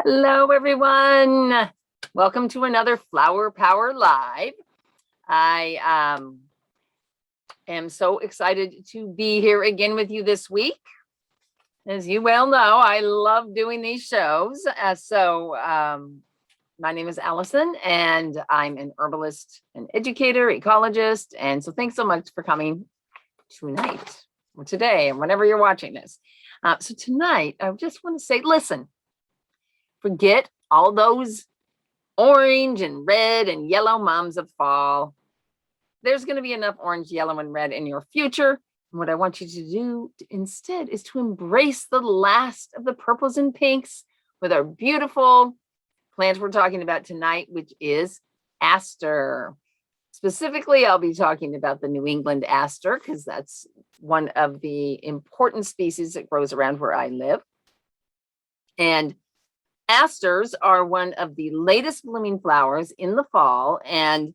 Hello, everyone. Welcome to another Flower Power Live. I am so excited to be here again with you this week. As you well know, I love doing these shows. My name is Allison, and I'm an herbalist, an educator, ecologist. And so thanks so much for coming tonight or today, and whenever you're watching this. So tonight, I just want to say, listen, forget all those orange and red and yellow moms of fall. There's going to be enough orange, yellow, and red in your future. And what I want you to do instead is to embrace the last of the purples and pinks with our beautiful plant we're talking about tonight, which is aster. Specifically, I'll be talking about the New England aster because that's one of the important species that grows around where I live. And asters are one of the latest blooming flowers in the fall, and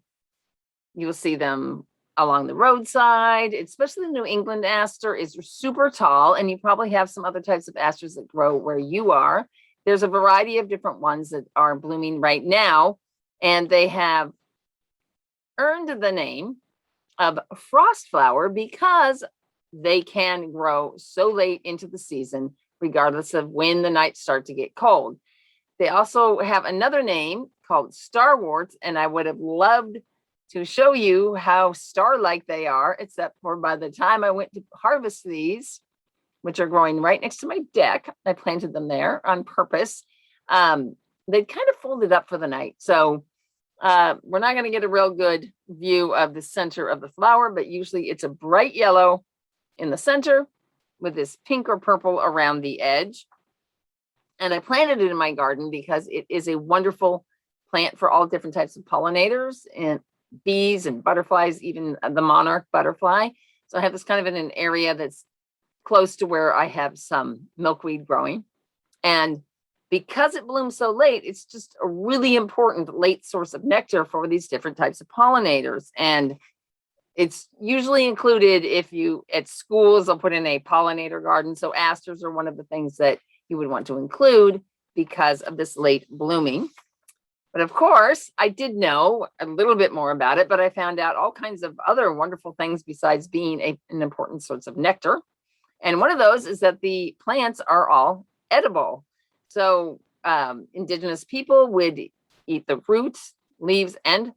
you'll see them along the roadside. Especially the New England aster is super tall, and you probably have some other types of asters that grow where you are. There's a variety of different ones that are blooming right now, and they have earned the name of frost flower because they can grow so late into the season, regardless of when the nights start to get cold. They also have another name called starworts, and I would have loved to show you how star-like they are, except for by the time I went to harvest these, which are growing right next to my deck, I planted them there on purpose. They'd kind of folded up for the night. So we're not going to get a real good view of the center of the flower, but usually it's a bright yellow in the center with this pink or purple around the edge. And I planted it in my garden because it is a wonderful plant for all different types of pollinators and bees and butterflies, even the monarch butterfly. So I have this kind of in an area that's close to where I have some milkweed growing. And because it blooms so late, it's just a really important late source of nectar for these different types of pollinators. And it's usually included if you, at schools, they'll put in a pollinator garden. So asters are one of the things that you would want to include because of this late blooming. But of course, I did know a little bit more about it, but I found out all kinds of other wonderful things besides being an important source of nectar. And one of those is that the plants are all edible. So indigenous people would eat the roots, leaves, and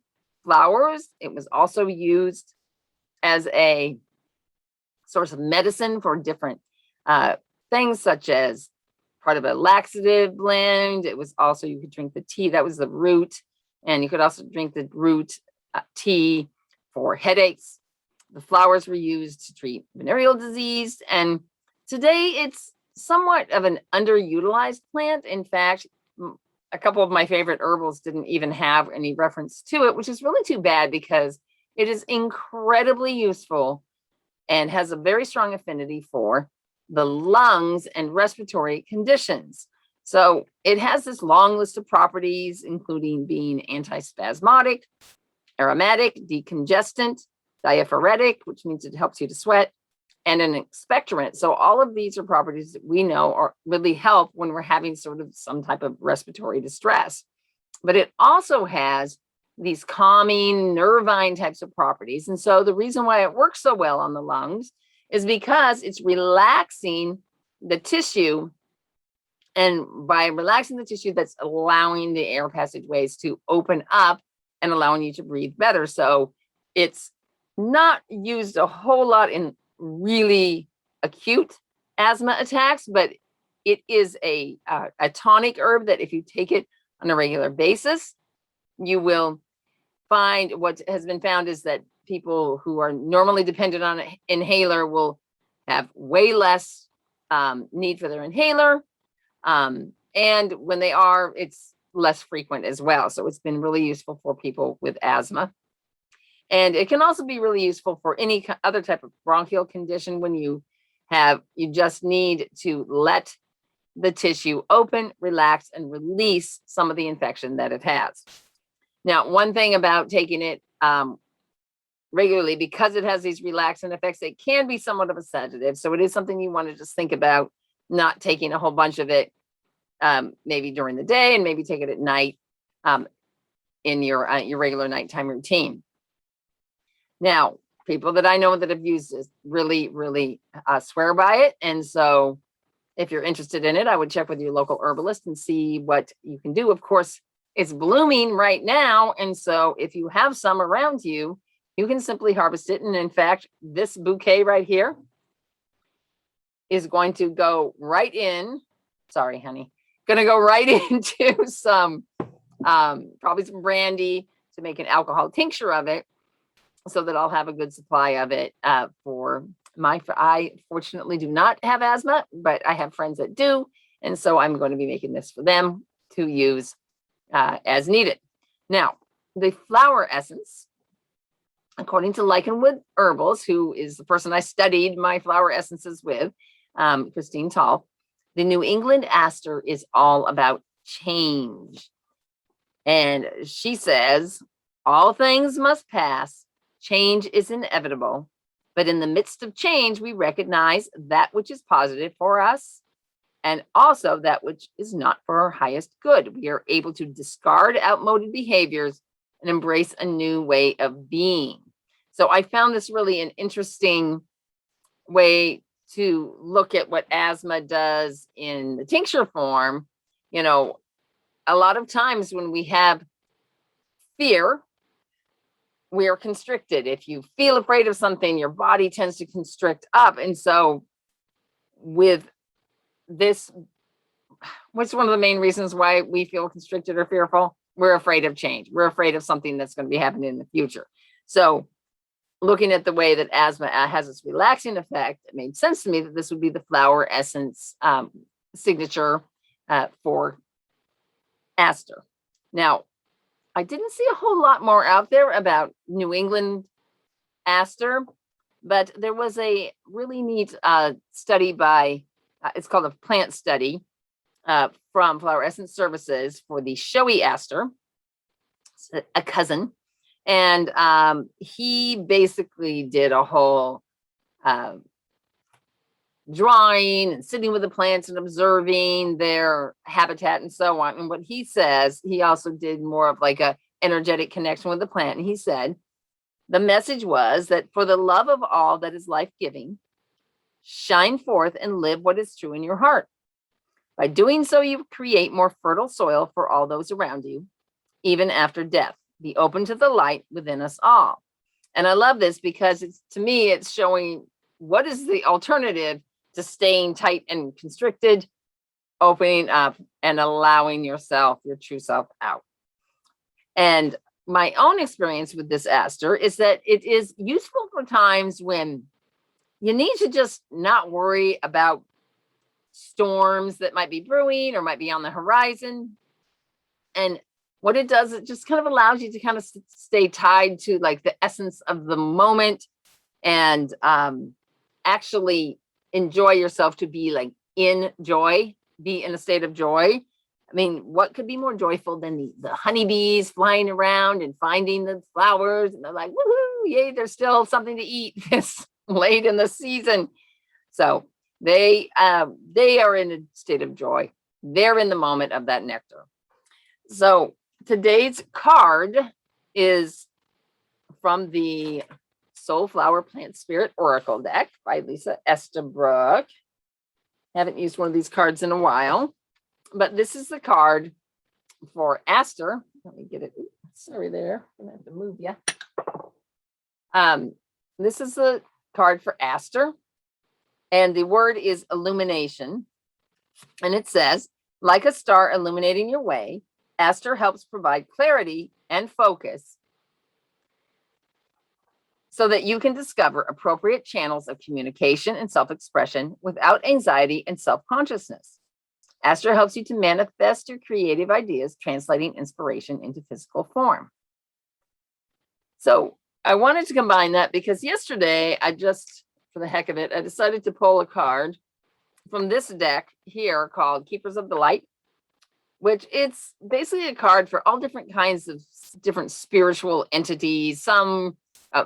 flowers. It was also used as a source of medicine for different things, such as part of a laxative blend. It was also, you could drink the tea, that was the root. And you could also drink the root tea for headaches. The flowers were used to treat venereal disease. And today it's somewhat of an underutilized plant. In fact, a couple of my favorite herbals didn't even have any reference to it, which is really too bad because it is incredibly useful and has a very strong affinity for the lungs and respiratory conditions. So it has this long list of properties, including being antispasmodic, aromatic, decongestant, diaphoretic, which means it helps you to sweat, and an expectorant. So all of these are properties that we know are really help when we're having sort of some type of respiratory distress. But it also has these calming, nervine types of properties. And so the reason why it works so well on the lungs is because it's relaxing the tissue. And by relaxing the tissue, that's allowing the air passageways to open up and allowing you to breathe better. So it's not used a whole lot in really acute asthma attacks, but it is a tonic herb that if you take it on a regular basis, you will find what has been found is that people who are normally dependent on an inhaler will have way less need for their inhaler. And when they are, it's less frequent as well. So it's been really useful for people with asthma. And it can also be really useful for any other type of bronchial condition when you just need to let the tissue open, relax, and release some of the infection that it has. Now, one thing about taking it regularly, because it has these relaxant effects, it can be somewhat of a sedative. So it is something you want to just think about not taking a whole bunch of it maybe during the day, and maybe take it at night in your regular nighttime routine. Now, people that I know that have used this really, really swear by it. And so if you're interested in it, I would check with your local herbalist and see what you can do. Of course, it's blooming right now. And so if you have some around you, you can simply harvest it. And in fact, this bouquet right here is going to go right in. Sorry, honey. Going to go right into some, probably some brandy to make an alcohol tincture of it, so that I'll have a good supply of it for I fortunately do not have asthma, but I have friends that do. And so I'm going to be making this for them to use as needed. Now, the flower essence, according to Lycanwood Herbals, who is the person I studied my flower essences with, Christine Tall, the New England Aster is all about change. And she says, all things must pass. Change is inevitable, but in the midst of change, we recognize that which is positive for us and also that which is not for our highest good. We are able to discard outmoded behaviors and embrace a new way of being. So I found this really an interesting way to look at what asthma does in the tincture form. You know, a lot of times when we have fear, we are constricted. If you feel afraid of something, your body tends to constrict up. And so with this, what's one of the main reasons why we feel constricted or fearful? We're afraid of change. We're afraid of something that's going to be happening in the future. So looking at the way that asthma has this relaxing effect, it made sense to me that this would be the flower essence signature for Aster. Now, I didn't see a whole lot more out there about New England Aster, but there was a really neat study by, it's called a plant study from Flower Essence Services for the showy Aster, a cousin. And he basically did a whole drawing and sitting with the plants and observing their habitat and so on. And what he says, he also did more of like a energetic connection with the plant. And he said, the message was that for the love of all that is life-giving, shine forth and live what is true in your heart. By doing so, you create more fertile soil for all those around you, even after death. Be open to the light within us all. And I love this because it's, to me, it's showing what is the alternative to staying tight and constricted, opening up and allowing yourself, your true self out. And my own experience with this aster is that it is useful for times when you need to just not worry about storms that might be brewing or might be on the horizon. And what it does, it just kind of allows you to kind of stay tied to like the essence of the moment and actually enjoy yourself, to be like in joy, be in a state of joy. I mean, what could be more joyful than the honeybees flying around and finding the flowers, and they're like, woohoo, yay, there's still something to eat this late in the season. So they are in a state of joy. They're in the moment of that nectar. So today's card is from the Soulflower Plant Spirit Oracle deck by Lisa Estabrook. Haven't used one of these cards in a while, but this is the card for Aster. Let me get it. Oops, sorry there. I'm gonna have to move you. This is the card for Aster, and the word is illumination. And it says, like a star illuminating your way, Aster helps provide clarity and focus so that you can discover appropriate channels of communication and self-expression without anxiety and self-consciousness. Aster helps you to manifest your creative ideas, translating inspiration into physical form. So I wanted to combine that because yesterday I just, for the heck of it, I decided to pull a card from this deck here called Keepers of the Light, which it's basically a card for all different kinds of different spiritual entities. Some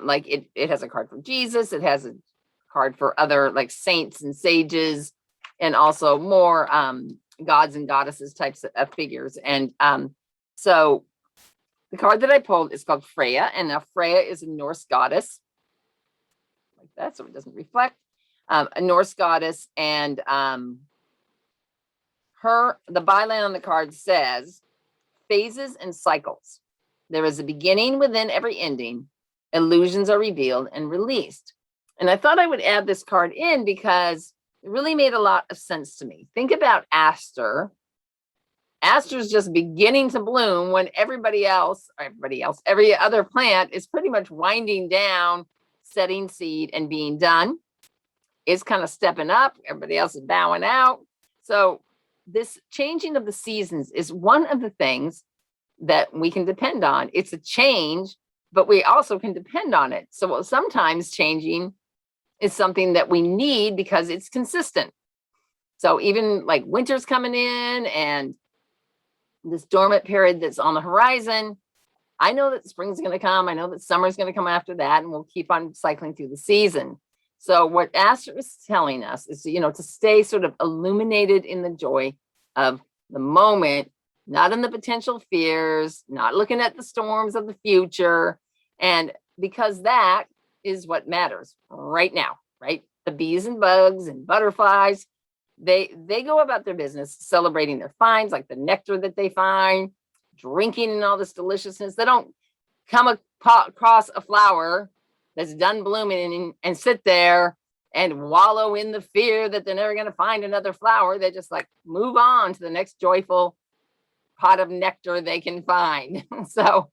like it has a card for Jesus. It has a card for other like saints and sages, and also more gods and goddesses types of figures. And so the card that I pulled is called Freya. And now Freya is a Norse goddess. Like that, so it doesn't reflect. A Norse goddess. And the byline on the card says, phases and cycles. There is a beginning within every ending. Illusions are revealed and released. And I thought I would add this card in because it really made a lot of sense to me. Think about Aster. Aster's just beginning to bloom when every other plant is pretty much winding down, setting seed and being done. It's kind of stepping up. Everybody else is bowing out. So this changing of the seasons is one of the things that we can depend on. It's a change, but we also can depend on it. So sometimes changing is something that we need because it's consistent. So even like winter's coming in and this dormant period that's on the horizon, I know that spring's going to come. I know that summer's going to come after that, and we'll keep on cycling through the season. So what Aster is telling us is, to stay sort of illuminated in the joy of the moment, not in the potential fears, not looking at the storms of the future. And because that is what matters right now, right? The bees and bugs and butterflies, they go about their business celebrating their finds, like the nectar that they find, drinking in all this deliciousness. They don't come across a flower that's done blooming and sit there and wallow in the fear that they're never going to find another flower. They just like move on to the next joyful pot of nectar they can find. So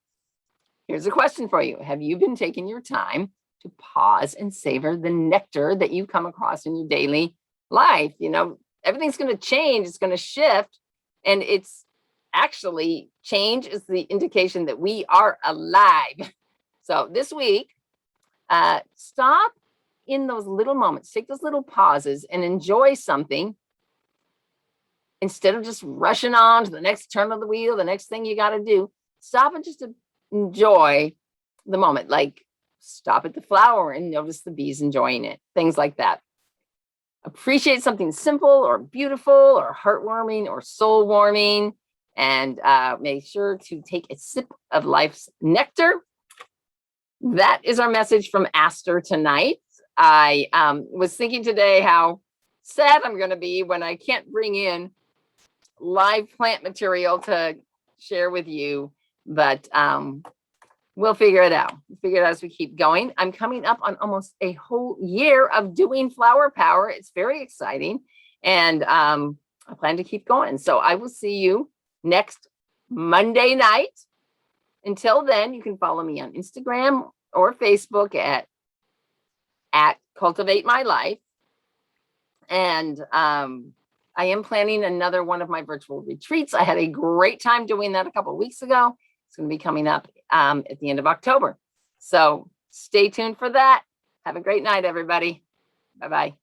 here's a question for you. Have you been taking your time to pause and savor the nectar that you come across in your daily life? Everything's going to change. It's going to shift. And it's actually, change is the indication that we are alive. So this week, stop in those little moments, take those little pauses and enjoy something instead of just rushing on to the next turn of the wheel, the next thing you got to do. Stop and just enjoy the moment. Like stop at the flower and notice the bees enjoying it, things like that. Appreciate something simple or beautiful or heartwarming or soul warming, and make sure to take a sip of life's nectar. That is our message from Aster tonight. I was thinking today how sad I'm going to be when I can't bring in live plant material to share with you, but we'll figure it out. We'll figure it out as we keep going. I'm coming up on almost a whole year of doing Flower Power. It's very exciting, and I plan to keep going. So I will see you next Monday night. Until then, you can follow me on Instagram or Facebook at Cultivate My Life. And I am planning another one of my virtual retreats. I had a great time doing that a couple of weeks ago. It's going to be coming up at the end of October. So stay tuned for that. Have a great night, everybody. Bye-bye.